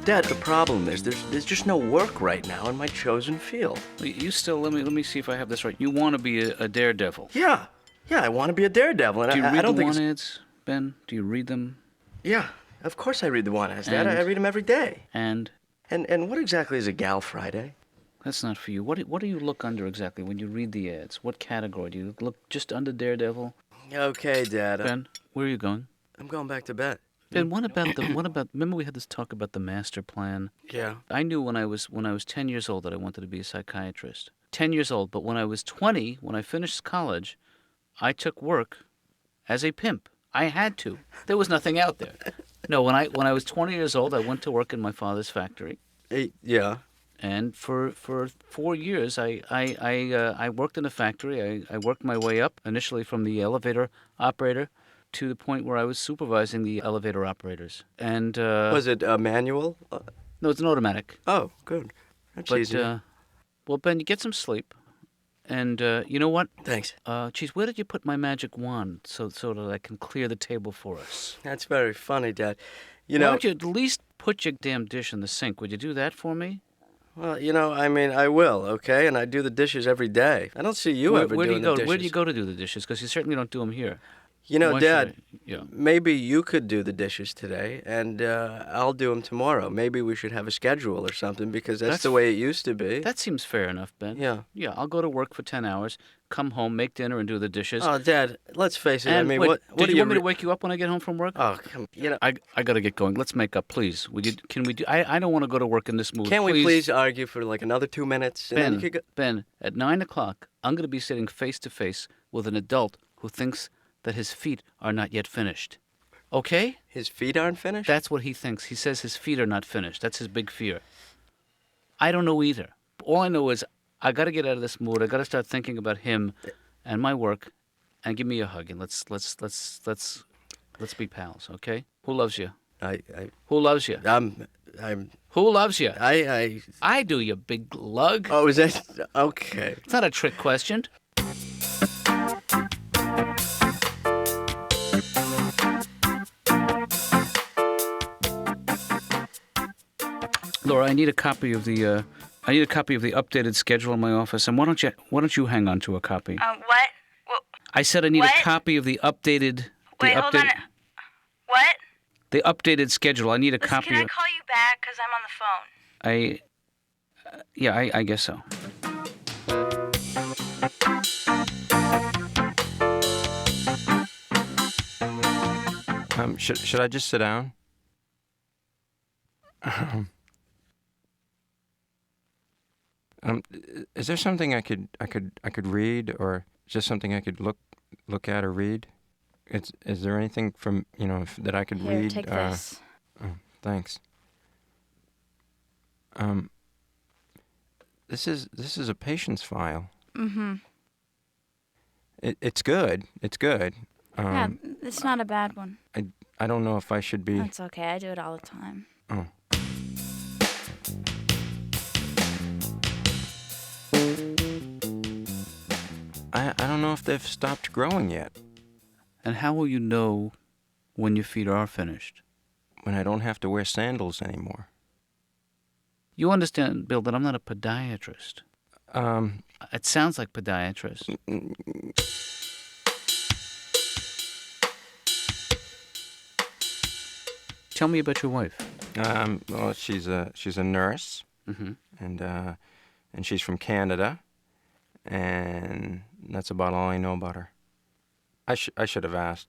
Dad, the problem is there's just no work right now in my chosen field. You still, let me see if I have this right. You want to be a daredevil. Yeah, I want to be a daredevil, and Do you I read don't the think want-ads, Ben? Do you read them? Yeah, of course I read the want-ads, Dad. And? I read them every day. And? And what exactly is a Gal Friday? That's not for you. What do you look under exactly when you read the ads? What category? Do you look just under daredevil? Okay, Dad. Ben, where are you going? I'm going back to bed. Ben, what about remember we had this talk about the master plan? Yeah. I knew when I was 10 years old that I wanted to be a psychiatrist. 10 years old, but when I was 20, when I finished college, I took work as a pimp. I had to. There was nothing out there. No, when I was 20 years old, I went to work in my father's factory. Yeah. And for 4 years, I worked in the factory. I worked my way up, initially from the elevator operator to the point where I was supervising the elevator operators. And Was it a manual? no, it's an automatic. Oh, good. That's But easy. well, Ben, you get some sleep. And you know what? Thanks. Geez, where did you put my magic wand so that I can clear the table for us? That's very funny, Dad. Why don't you at least put your damn dish in the sink? Would you do that for me? Well, I will, okay? And I do the dishes every day. I don't see you ever Where do you doing go? the dishes. Where do you go to do the dishes? Because you certainly don't do them here. Why Dad, should I? Yeah. maybe you could do the dishes today, and I'll do them tomorrow. Maybe we should have a schedule or something, because that's the way it used to be. That seems fair enough, Ben. Yeah. Yeah, I'll go to work for 10 hours, come home, make dinner, and do the dishes. Oh, Dad, let's face it. And I mean, wait, what did do you you want me to wake you up when I get home from work? Oh, come I got to get going. Let's make up, please. Would you? Can we do? I don't want to go to work in this mood. Can't we please argue for like another 2 minutes? And then you could go... Ben, at 9 o'clock, I'm going to be sitting face to face with an adult who thinks that his feet are not yet finished. Okay? His feet aren't finished? That's what he thinks. He says his feet are not finished. That's his big fear. I don't know either. All I know is I got to get out of this mood. I got to start thinking about him and my work, and give me a hug, and let's be pals, okay? Who loves you? Who loves you? Who loves you? I do, you big lug. Oh, is that... Okay. It's not a trick question. Laura, I need a copy of the updated schedule in my office, and why don't you hang on to a copy? What? Well, I said I need what? a copy of the updated. Wait, hold on. What? The updated schedule. I need a Listen, copy. Can I call you back? Because I'm on the phone. Yeah, I guess so. Should I just sit down? Is there something I could read, or just something I could look at or read? Is there anything from that I could Here, read? take this. Oh, thanks. This is a patient's file. Mm-hmm. It's good. It's good. Yeah, it's not a bad one. I don't know if I should be. That's okay. I do it all the time. Oh. I don't know if they've stopped growing yet. And how will you know when your feet are finished? When I don't have to wear sandals anymore. You understand, Bill, that I'm not a podiatrist. It sounds like podiatrist. Tell me about your wife. Well, she's a nurse, Mm-hmm. and she's from Canada, and that's about all I know about her. I should have asked.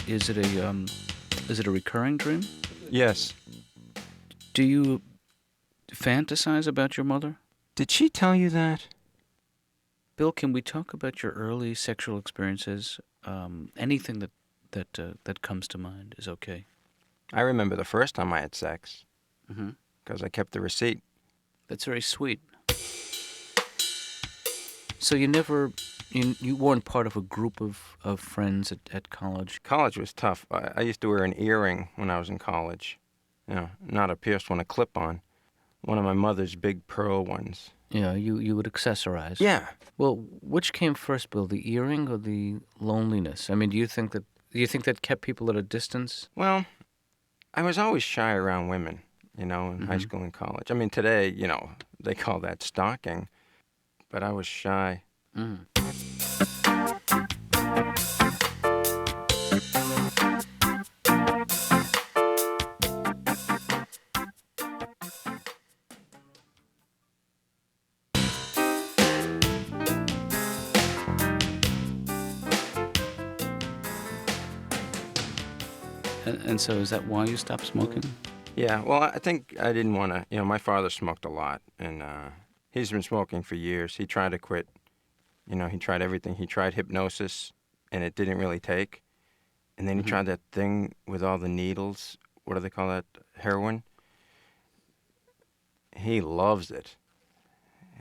Is it a recurring dream? Yes. Do you fantasize about your mother? Did she tell you that? Bill, can we talk about your early sexual experiences? Anything that comes to mind is okay. I remember the first time I had sex. Mm-hmm. Because I kept the receipt. That's very sweet. So you weren't part of a group of friends at college? College was tough. I used to wear an earring when I was in college. Not a pierced one, a clip-on. One of my mother's big pearl ones. Yeah, you would accessorize. Yeah. Well, which came first, Bill, the earring or the loneliness? I mean, do you think that kept people at a distance? Well, I was always shy around women, in high school and college. I mean, today, they call that stalking, but I was shy. Mm. And so is that why you stopped smoking? Yeah, well, I think I didn't want to, my father smoked a lot, and he's been smoking for years. He tried to quit. He tried everything. He tried hypnosis, and it didn't really take. And then he tried that thing with all the needles. What do they call that? Heroin? He loves it.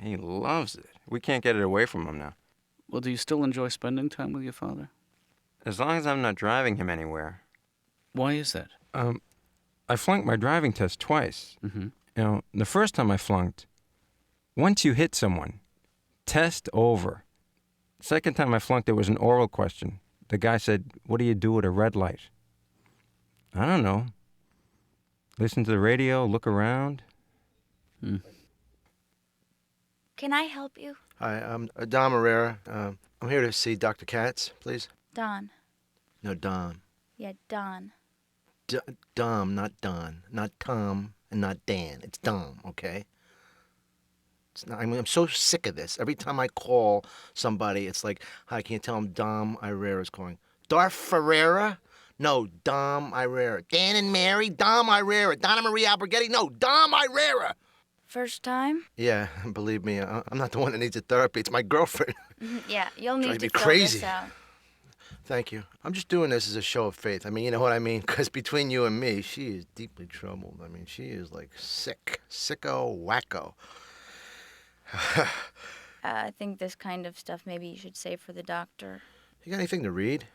He loves it. We can't get it away from him now. Well, do you still enjoy spending time with your father? As long as I'm not driving him anywhere. Why is that? I flunked my driving test twice. Mm-hmm. The first time I flunked, once you hit someone, test over. Second time I flunked, it was an oral question. The guy said, "What do you do at a red light?" I don't know. Listen to the radio, look around. Can I help you? Hi, I'm Dom Herrera. I'm here to see Dr. Katz, please. Don. No, Dom. Yeah, Don. Dom, not Don. Not Tom and not Dan. It's Dom, okay? I'm so sick of this. Every time I call somebody, it's like, hi, can you tell them Dom Herrera's calling? Darth Ferreira? No, Dom Herrera. Dan and Mary? Dom Herrera. Donna Marie Alberghetti? No, Dom Herrera. First time? Yeah, believe me, I'm not the one that needs a therapy. It's my girlfriend. Yeah, you'll need Drive to me fill crazy. this out. Thank you. I'm just doing this as a show of faith. I mean, you know what I mean? Because between you and me, she is deeply troubled. I mean, she is like sick. Sicko, wacko. I think this kind of stuff maybe you should save for the doctor. You got anything to read?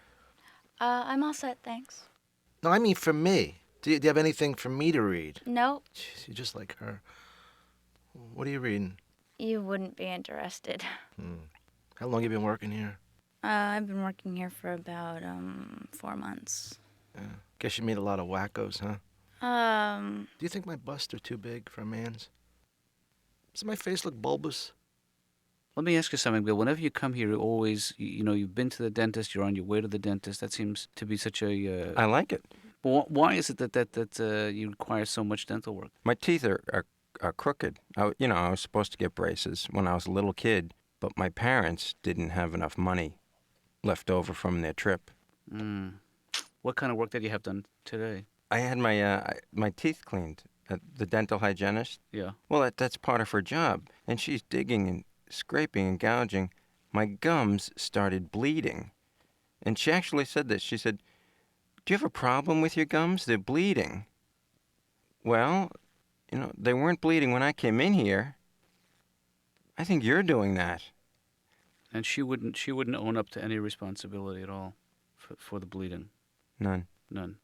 I'm all set, thanks. No, I mean for me. Do you have anything for me to read? Nope, Jeez, you're just like her. What are you reading? you wouldn't be interested. How long you been working here? I've been working here for about 4 months. Guess you meet a lot of wackos, huh? Do you think my busts are too big for a man's? Does my face look bulbous? Let me ask you something, Bill. Whenever you come here, you always, you've been to the dentist, you're on your way to the dentist. That seems to be such a... I like it. Why is it that you require so much dental work? My teeth are crooked. I was supposed to get braces when I was a little kid, but my parents didn't have enough money left over from their trip. What kind of work did you have done today? I had my teeth cleaned at the dental hygienist. Yeah. Well, that's part of her job, and she's digging and scraping and gouging. My gums started bleeding, and she actually said this. She said, "Do you have a problem with your gums? They're bleeding." Well, they weren't bleeding when I came in here. I think you're doing that. And she wouldn't own up to any responsibility at all for the bleeding. None. None.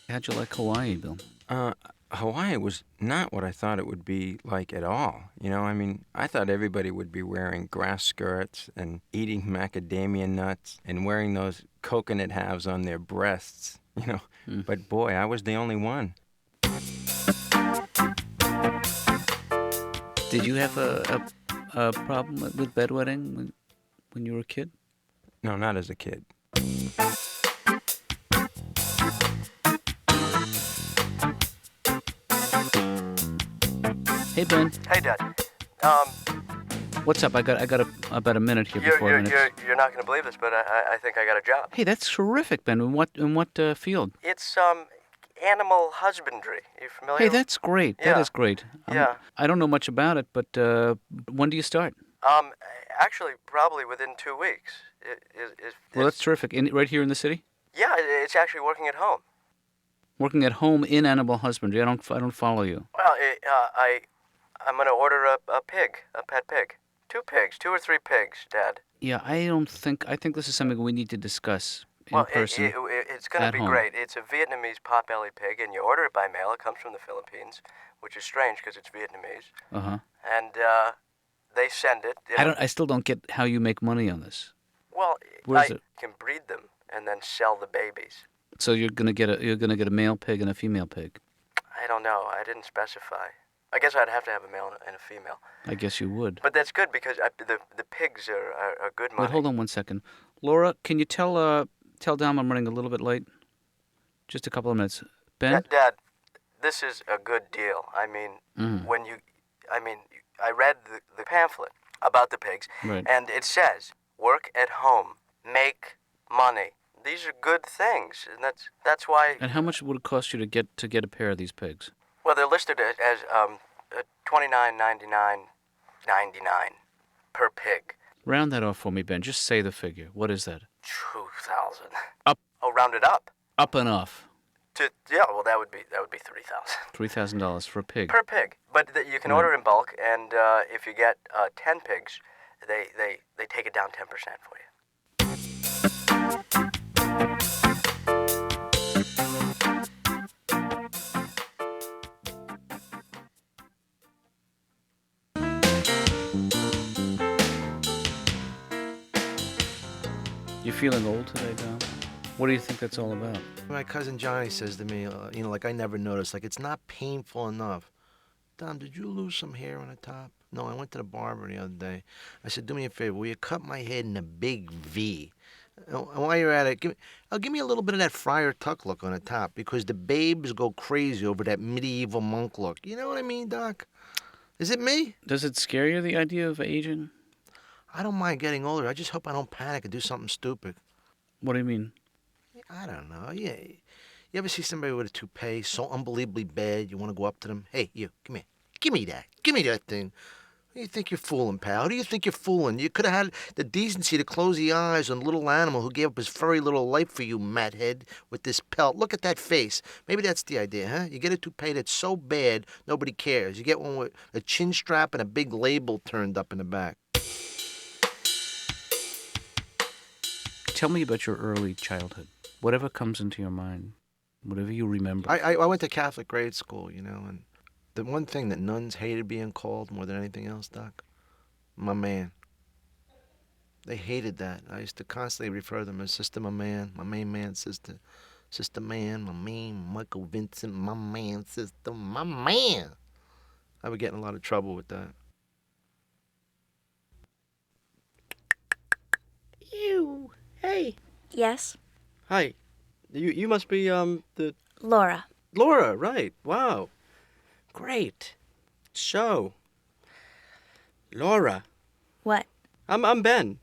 How'd you like Hawaii, Bill? Hawaii was not what I thought it would be like at all. I thought everybody would be wearing grass skirts and eating macadamia nuts and wearing those coconut halves on their breasts, But boy, I was the only one. Did you have a problem with bedwetting when you were a kid? No, not as a kid. Hey, Ben. Hey, Dad. What's up? I got about a minute here before You're not gonna believe this, but I think I got a job. Hey, that's terrific, Ben. In what field? It's animal husbandry. You familiar? Hey, that's great. Yeah. That is great. Yeah. I don't know much about it, but when do you start? Actually, probably within 2 weeks. Well, that's terrific. Right here in the city? Yeah, it's actually working at home. Working at home in animal husbandry. I don't follow you. Well, I'm gonna order a pig, a pet pig. 2 pigs, 2 or 3 pigs, Dad. Yeah, I think this is something we need to discuss in person. It's gonna at be home. great. It's a Vietnamese potbelly pig, and you order it by mail. It comes from the Philippines, which is strange because it's Vietnamese. Uh-huh. And they send it. I still don't get how you make money on this. Well, Where I is it? can breed them and then sell the babies. So you're gonna get a male pig and a female pig. I don't know. I didn't specify. I guess I'd have to have a male and a female. I guess you would. But that's good because the pigs are good money. Wait, hold on 1 second. Laura, can you tell Dom I'm running a little bit late? Just a couple of minutes. Ben? Dad, this is a good deal. I mean, I read the pamphlet about the pigs, Right. and it says, work at home, make money. These are good things, and that's why. And how much would it cost you to get a pair of these pigs? Well, they're listed as $29.99 per pig. Round that off for me, Ben. Just say the figure. What is that? 2,000. Up. Oh, round it up. Up and off. Well, that would be 3,000 $3,000 for a pig. per pig. But you can order in bulk, and if you get 10 pigs, they take it down 10% for you. You feeling old today, Dom? What do you think that's all about? My cousin Johnny says to me, like I never noticed, like it's not painful enough. Dom, did you lose some hair on the top? No, I went to the barber the other day. I said, do me a favor, will you cut my head in a big V? And while you're at it, give me a little bit of that Friar Tuck look on the top, because the babes go crazy over that medieval monk look. You know what I mean, Doc? Is it me? Does it scare you, the idea of aging? I don't mind getting older. I just hope I don't panic and do something stupid. What do you mean? I don't know. Yeah. You ever see somebody with a toupee so unbelievably bad you want to go up to them? Hey, you, come here. Give me that. Give me that thing. Who do you think you're fooling, pal? Who do you think you're fooling? You could have had the decency to close the eyes on the little animal who gave up his furry little life for you, Mathead, with this pelt. Look at that face. Maybe that's the idea, huh? You get a toupee that's so bad, nobody cares. You get one with a chin strap and a big label turned up in the back. Tell me about your early childhood. Whatever comes into your mind. Whatever you remember. I went to Catholic grade school, and the one thing that nuns hated being called more than anything else, Doc, my man. They hated that. I used to constantly refer to them as Sister My Man, my main man, Sister. Sister Man, my man, Michael Vincent, my man, Sister, my man. I would get in a lot of trouble with that. Ew. Hey. Yes, Hi. You must be the Laura. Laura, right? Wow. Great. So, Laura, What? I'm Ben.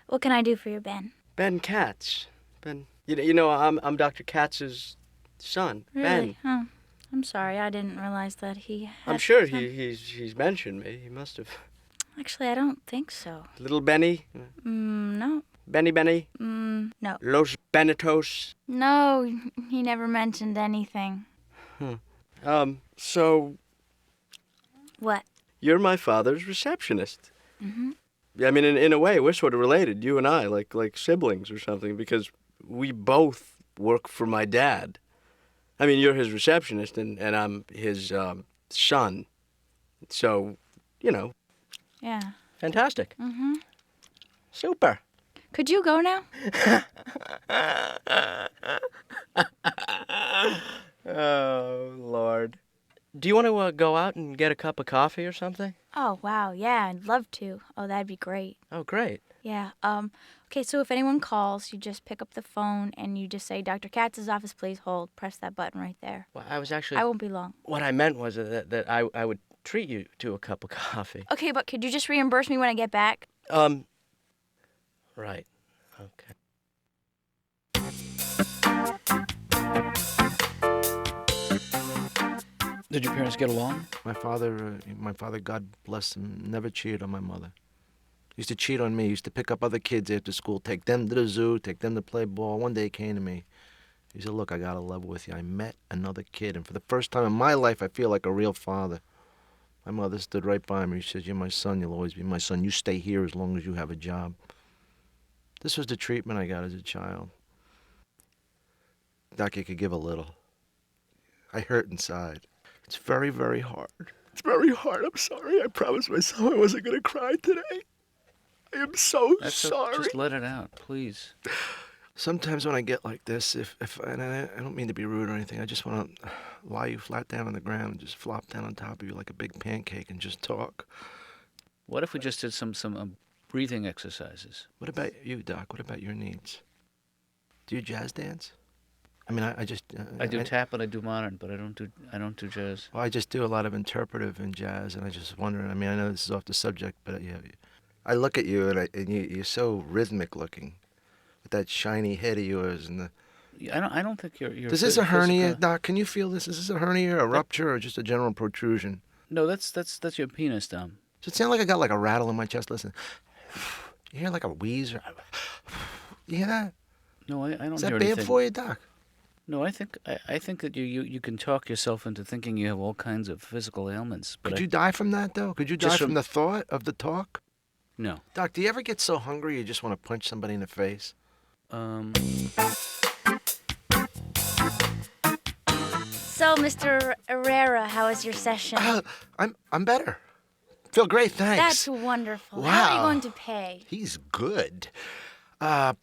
What can I do for you, Ben? Ben Katz. Ben. I'm Dr. Katz's son. Really? Ben. Oh, I'm sorry. I didn't realize that he had I'm sure a son. he's mentioned me. He must have. Actually, I don't think so. Little Benny. No. Benny. No. Los Benetos. No, he never mentioned anything. So What? you're my father's receptionist. Mm-hmm. I mean, in a way, we're sort of related, you and I, like siblings or something, because we both work for my dad. I mean, you're his receptionist, and I'm his son. So, Yeah. fantastic. Mm-hmm. Super. Could you go now? Oh, Lord. Do you want to go out and get a cup of coffee or something? Oh, wow. Yeah, I'd love to. Oh, that'd be great. Oh, great. Yeah. Okay, so if anyone calls, you just pick up the phone and you just say, Dr. Katz's office, please hold. Press that button right there. Well, I was actually... I won't be long. What I meant was that I would treat you to a cup of coffee. Okay, but could you just reimburse me when I get back? Right. Okay. Did your parents get along? My father, God bless him, never cheated on my mother. He used to cheat on me. He used to pick up other kids after school, take them to the zoo, take them to play ball. One day he came to me. He said, look, I got to level with you. I met another kid, and for the first time in my life, I feel like a real father. My mother stood right by me. She says, you're my son. You'll always be my son. You stay here as long as you have a job. This was the treatment I got as a child. Doc, you could give a little. I hurt inside. It's very, very hard. It's very hard. I'm sorry. I promised myself I wasn't going to cry today. I am so That's sorry. Just let it out, please. Sometimes when I get like this, if and I don't mean to be rude or anything, I just want to lie you flat down on the ground and just flop down on top of you like a big pancake and just talk. What if we just did some breathing exercises? What about you, Doc? What about your needs? Do you jazz dance? I mean, I just... I do tap and I do modern, but I don't do jazz. Well, I just do a lot of interpretive in jazz, and I just wondering. I mean, I know this is off the subject, but yeah, I look at you and you're so rhythmic looking, with that shiny head of yours and the. I don't think you're. Is this a hernia, Doc? Can you feel this? Is this a hernia, a rupture, or just a general protrusion? No, that's your penis, Dom. Does it sound like I got like a rattle in my chest? Listen, you hear like a wheeze? Or... You hear that? No, I don't hear anything. Is that bad for you, Doc? No, I think that you can talk yourself into thinking you have all kinds of physical ailments. But Could you die from that, though? Could you die from the thought of the talk? No. Doc, do you ever get so hungry you just want to punch somebody in the face? So, Mr. Herrera, how was your session? I'm better. Feel great, thanks. That's wonderful. Wow. How are you going to pay? He's good.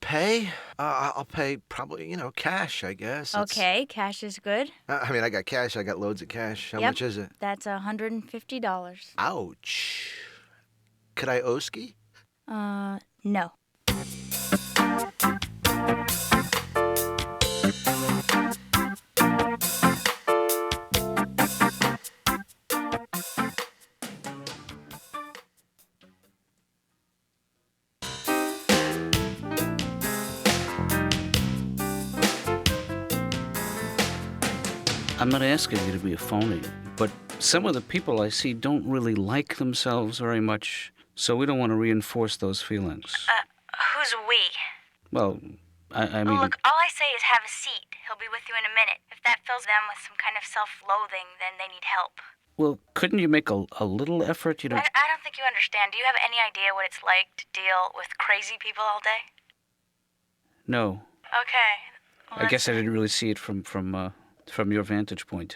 Pay? I'll pay probably, cash, I guess. Okay, cash is good. I mean, I got cash. I got loads of cash. How Yep, much is it? That's $150. Ouch. Could I oski? No. I'm not asking you to be a phony, but some of the people I see don't really like themselves very much, so we don't want to reinforce those feelings. Who's we? Well, I mean... Look, all I say is have a seat. He'll be with you in a minute. If that fills them with some kind of self-loathing, then they need help. Well, couldn't you make a little effort? I don't think you understand. Do you have any idea what it's like to deal with crazy people all day? No. Okay. Well, I guess I didn't really see it from your vantage point.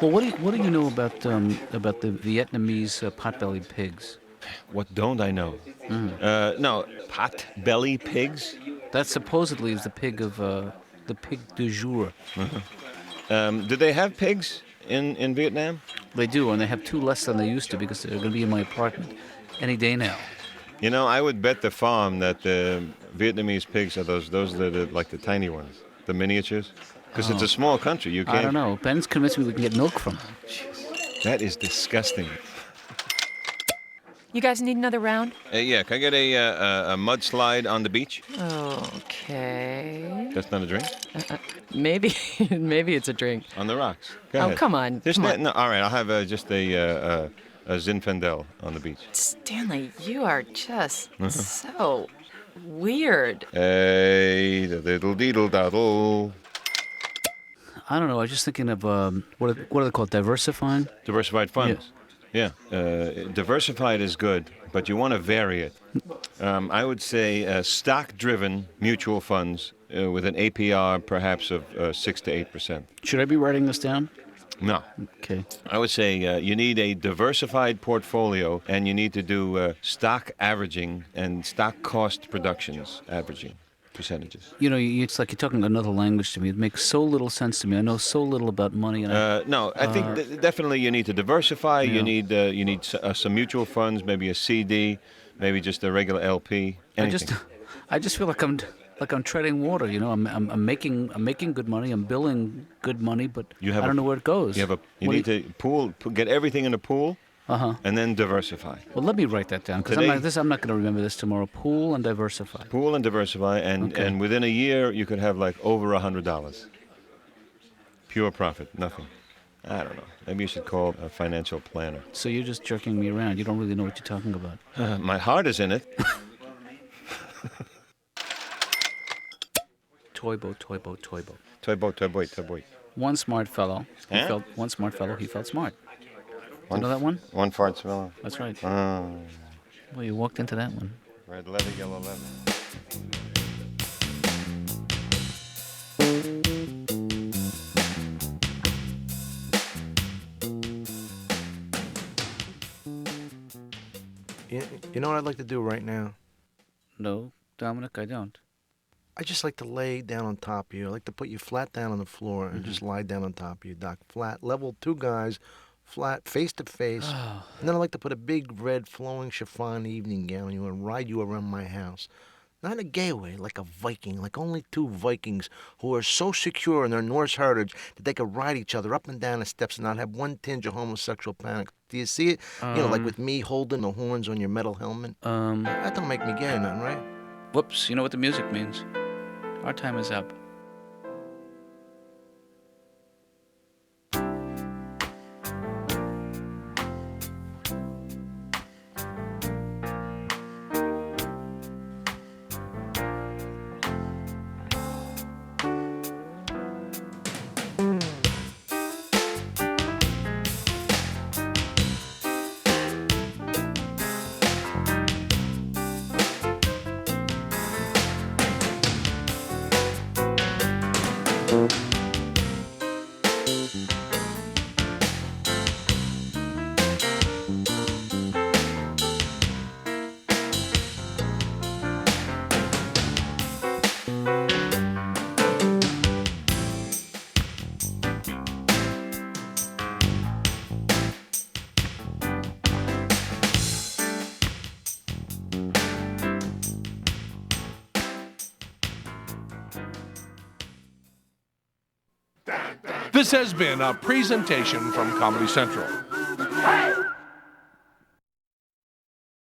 Well, what do you know about the Vietnamese pot-bellied pigs? What don't I know? No, pot-belly pigs? That supposedly is the pig of the pig du jour. Do they have pigs in Vietnam? They do, and they have two less than they used to because they're going to be in my apartment any day now. You know, I would bet the farm that the Vietnamese pigs are those that are like the tiny ones, the miniatures. Because it's a small country, you can't... I don't know. Ben's convinced me we can get milk from them. That is disgusting. You guys need another round? Yeah, can I get a mudslide on the beach? Okay. That's not a drink? Maybe it's a drink. On the rocks. Go Oh, ahead. come on. Just come on. No, all right, I'll have just a Zinfandel on the beach. Stanley, you are just so weird. Hey, the diddle deedle daddle. I don't know. I was just thinking of what are they called? Diversifying? Diversified funds. Yes. Yeah. Diversified is good, but you want to vary it. I would say stock-driven mutual funds with an APR perhaps of 6 to 8%. Should I be writing this down? No. Okay. I would say you need a diversified portfolio, and you need to do stock averaging and stock cost productions averaging percentages. You know, it's like you're talking another language to me. It makes so little sense to me. I know so little about money. And No, I think definitely you need to diversify. Yeah. You need some mutual funds, maybe a CD, maybe just a regular LP. Anything. I just feel like I'm treading water. You know, I'm making good money. I'm billing good money, but I don't know where it goes. You need to get everything in a pool. And then diversify. Well, let me write that down because I'm not going to remember this tomorrow. Pool and diversify. Pool and diversify, and within a year you could have like over $100. Pure profit, nothing. I don't know. Maybe you should call a financial planner. So you're just jerking me around. You don't really know what you're talking about. My heart is in it. Toy boat, toy boat, toy boat. Toy boat, toy boat, toy boat. One smart fellow. He felt smart. You know that one? One fart smell. That's right. Oh. Well, you walked into that one. Red leather, yellow leather. You know what I'd like to do right now? No, Dominic, I don't. I just like to lay down on top of you. I like to put you flat down on the floor and just lie down on top of you, Doc. Flat, level, two guys, flat, face to face. And then I like to put a big red flowing chiffon evening gown on you and ride you around my house. Not in a gay way, like a Viking, like only two Vikings who are so secure in their Norse heritage that they could ride each other up and down the steps and not have one tinge of homosexual panic. Do you see it? Like with me holding the horns on your metal helmet. That don't make me gay or nothing, right? Whoops, you know what the music means. Our time is up. This has been a presentation from Comedy Central.